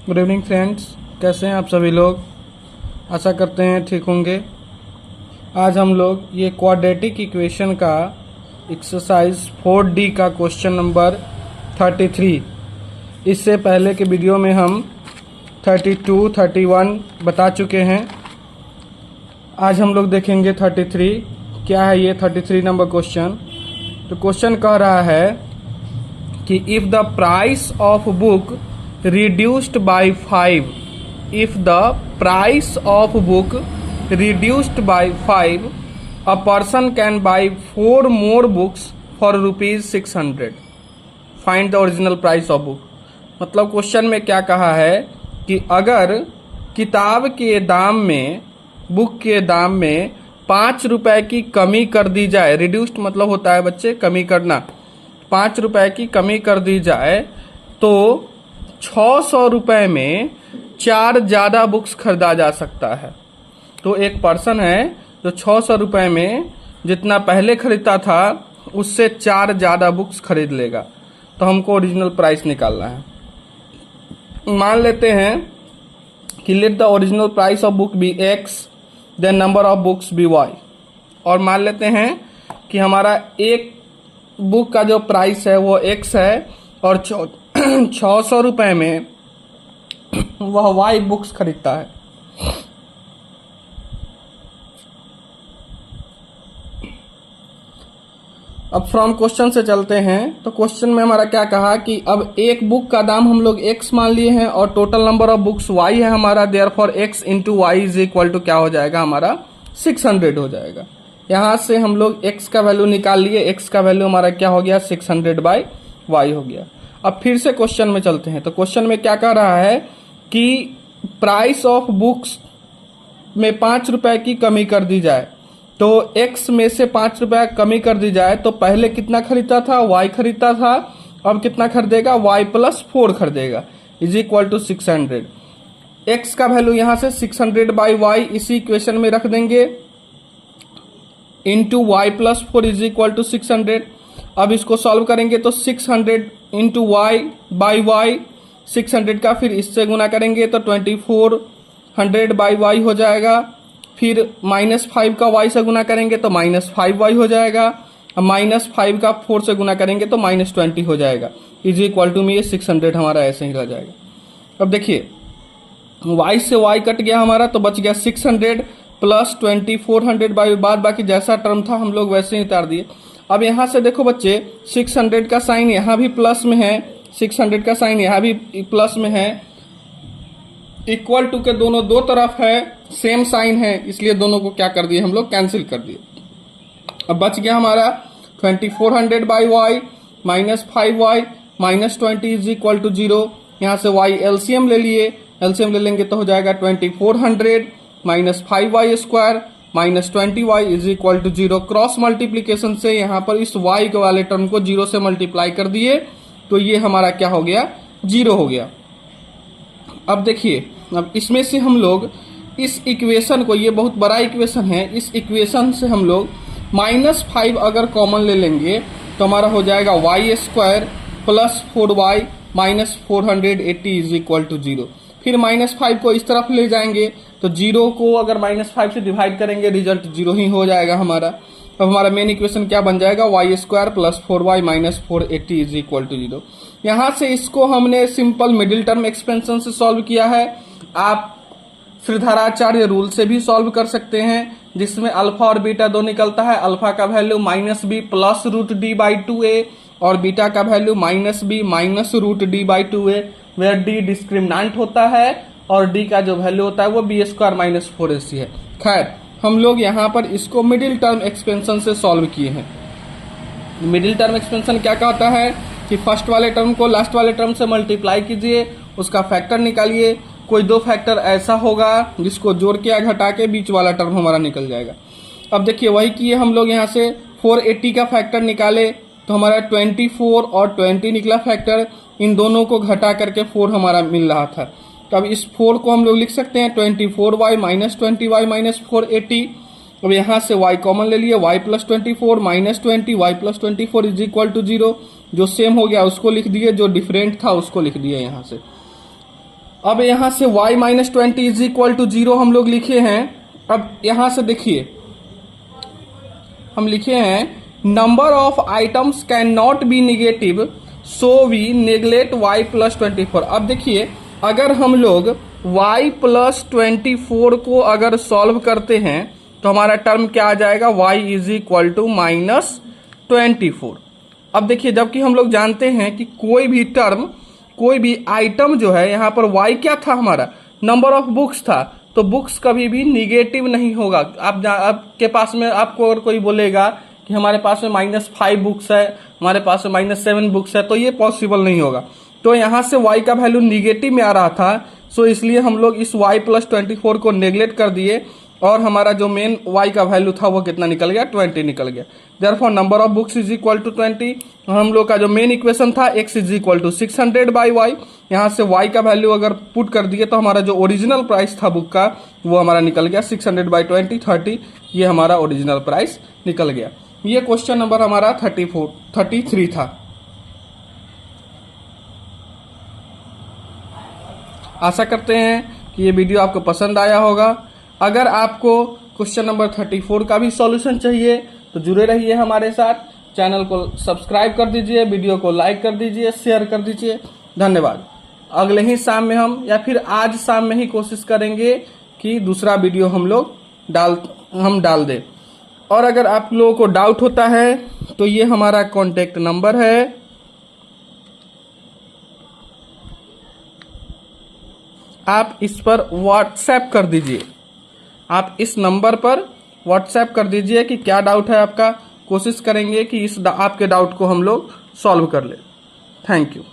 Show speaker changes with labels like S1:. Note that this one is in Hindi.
S1: गुड इवनिंग फ्रेंड्स, कैसे हैं आप सभी लोग। आशा करते हैं ठीक होंगे। आज हम लोग ये क्वाड्रेटिक इक्वेशन का एक्सरसाइज 4D का क्वेश्चन नंबर 33, इससे पहले के वीडियो में हम 32, 31 बता चुके हैं। आज हम लोग देखेंगे 33। क्या है ये 33 नंबर क्वेश्चन। तो क्वेश्चन कह रहा है कि if the price of book reduced by 5, if the price of book reduced by 5, a person can buy 4 more books for rupees 600. Find the original price of book. मतलब क्वेश्चन में क्या कहा है कि अगर किताब के दाम में, बुक के दाम में 5 रुपए की कमी कर दी जाए, रिड्यूस्ड मतलब होता है बच्चे कमी करना, 5 रुपए की कमी कर दी जाए तो 600 रुपए में 4 ज़्यादा बुक्स खरीदा जा सकता है। तो एक पर्सन है जो 600 रुपए में जितना पहले खरीदता था उससे 4 ज़्यादा बुक्स खरीद लेगा। तो हमको ओरिजिनल प्राइस निकालना है। मान लेते हैं कि let the original price of book be x, then number of books be y। और मान लेते हैं कि हमारा एक बुक का जो प्राइस है वो x है और 600 रुपए में वह वाई बुक्स खरीदता है। अब फ्रॉम क्वेश्चन से चलते हैं। तो क्वेश्चन में हमारा क्या कहा कि अब एक बुक का दाम हम लोग x मान लिए हैं और total number of books y है हमारा, therefore x into y is equal to क्या हो जाएगा हमारा 600 हो जाएगा। यहां से हम लोग x का वैल्यू निकाल लिए, x का वैल्यू हमारा क्या हो गया 600 बाई y हो गया। अब फिर से क्वेश्चन में चलते हैं। तो क्वेश्चन में क्या कह रहा है कि प्राइस ऑफ बुक्स में 5 रुपए की कमी कर दी जाए, तो x में से 5 रुपए कमी कर दी जाए तो पहले कितना खरीदता था, y खरीदता था, अब कितना खरीदेगा y प्लस 4 खरीदेगा इज इक्वल टू 600। x का वैल्यू यहां से 600 बाई y इसी इक्वेशन में रख देंगे into y plus 4 is equal to 600। अब इसको सॉल्व करेंगे तो 600 इंटू वाई बाई वाई, 600 का फिर इससे गुना करेंगे तो 2400 बाई वाई हो जाएगा। फिर -5 का y से गुना करेंगे तो -5y हो जाएगा। अब -5 का 4 से गुना करेंगे तो -20 हो जाएगा इज इक्वल टू में ये 600 हमारा ऐसे ही रह जाएगा। अब देखिए y से y कट गया हमारा तो बच गया 600 प्लस 2400 बाई, बाद बाकी जैसा टर्म था हम लोग वैसे ही उतार दिए। अब यहां से देखो बच्चे 600 का साइन यहां भी प्लस में है, 600 का साइन यहां भी प्लस में है, इक्वल टू के दोनों दो तरफ है, सेम साइन है, इसलिए दोनों को क्या कर दिए हम लोग कैंसिल कर दिए। अब बच गया हमारा 2400 by y minus 5y minus 20 is equal to 0। यहां से y एलसीएम ले लिए, एलसीएम ले लेंगे तो हो जाएगा 2400 minus 5y square minus 20y is equal to 0। Cross multiplication से यहाँ पर इस y के वाले टर्म को 0 से मल्टीप्लाई कर दिए तो ये हमारा क्या हो गया 0 हो गया। अब देखिए, अब इसमें से हम लोग इस इक्वेशन को, ये बहुत बड़ा इक्वेशन है, इस इक्वेशन से हम लोग -5 अगर कॉमन ले लेंगे तो हमारा हो जाएगा y square plus 4y minus 480 is equal to 0। फिर -5 को इस तरफ ले जाएंगे तो 0 को अगर -5 से डिवाइड करेंगे रिजल्ट 0 ही हो जाएगा हमारा। अब हमारा मेन इक्वेशन क्या बन जाएगा y square plus 4y minus 480 is equal to 0। यहाँ से इसको हमने सिंपल मिडिल टर्म एक्सपेंशन से सॉल्व किया है। आप श्रीधराचार्य रूल से भी सॉल्व कर सकते हैं जिसमें अल्फा और बीटा दो निकलता है। अल्फा का वैल्यू -b प्लस √d/2a और बीटा का value -b minus √d/2a, where d discriminant होता है और d का जो वैल्यू होता है वो b स्क्वायर माइनस 4ac है। खैर, हम लोग यहाँ पर इसको मिडिल टर्म एक्सपेंशन से सॉल्व किए हैं। मिडिल टर्म एक्सपेंशन क्या कहता है कि फर्स्ट वाले टर्म को लास्ट वाले टर्म से मल्टीप्लाई कीजिए, उसका फैक्टर निकालिए। कोई दो फैक्टर ऐसा होगा जिसको जोड़ के या घटा के बीच वाला टर्म हमारा निकल जाएगा। अब देखिए वही किए हम लोग, यहाँ से 480 का फैक्टर निकाले तो हमारा 24 और 20 निकला फैक्टर, इन दोनों को घटा करके 4 हमारा मिल रहा था। तो अब इस 4 को हम लोग लिख सकते हैं 24y माइनस 20y माइनस 480। अब यहाँ से y कॉमन ले लिए, y plus 24 minus 20 y plus 24 is equal to 0। जो सेम हो गया उसको लिख दिए, जो डिफरेंट था उसको लिख दिए यहाँ से। अब यहां से y minus 20 is equal to 0 हम लोग लिखे हैं। अब यहां से देखिए हम लिखे हैं number of items can not be negative so we neglect y plus 24। अब देखिए अगर हम लोग y प्लस 24 को अगर सॉल्व करते हैं तो हमारा टर्म क्या आ जाएगा, y is equal to minus 24। अब देखिए जबकि हम लोग जानते हैं कि कोई भी टर्म, कोई भी आइटम जो है, यहाँ पर y क्या था हमारा, नंबर ऑफ बुक्स था, तो बुक्स कभी भी निगेटिव नहीं होगा। आपके पास में आपको अगर कोई बोलेगा कि हमारे पास में -5 बुक्स है, हमारे पास में -7 बुक्स है, तो ये पॉसिबल नहीं होगा। तो यहाँ से y का वैल्यू निगेटिव में आ रहा था, सो इसलिए हम लोग इस y प्लस 24 को नेग्लेक्ट कर दिए और हमारा जो मेन y का वैल्यू था वो कितना निकल गया, 20 निकल गया। Therefore number of books is equal to 20। हम लोग का जो मेन इक्वेशन था x is equal to 600 by y, यहाँ से y का वैल्यू अगर पुट कर दिए तो हमारा जो ओरिजिनल प्राइस था बुक का वो हमारा निकल गया 600 बाई 20, 30। ये हमारा ओरिजिनल प्राइस निकल गया। ये क्वेश्चन नंबर हमारा 33 था। आशा करते हैं कि ये वीडियो आपको पसंद आया होगा। अगर आपको क्वेश्चन नंबर 34 का भी सॉल्यूशन चाहिए तो जुड़े रहिए हमारे साथ। चैनल को सब्सक्राइब कर दीजिए, वीडियो को लाइक कर दीजिए, शेयर कर दीजिए। धन्यवाद। अगले ही शाम में हम या फिर आज शाम में ही कोशिश करेंगे कि दूसरा वीडियो हम डाल दें। और अगर आप लोगों को डाउट होता है तो ये हमारा कॉन्टेक्ट नंबर है, आप इस पर व्हाट्सएप कर दीजिए। आप इस नंबर पर व्हाट्सएप कर दीजिए कि क्या डाउट है आपका। कोशिश करेंगे कि आपके डाउट को हम लोग सॉल्व कर ले। Thank you.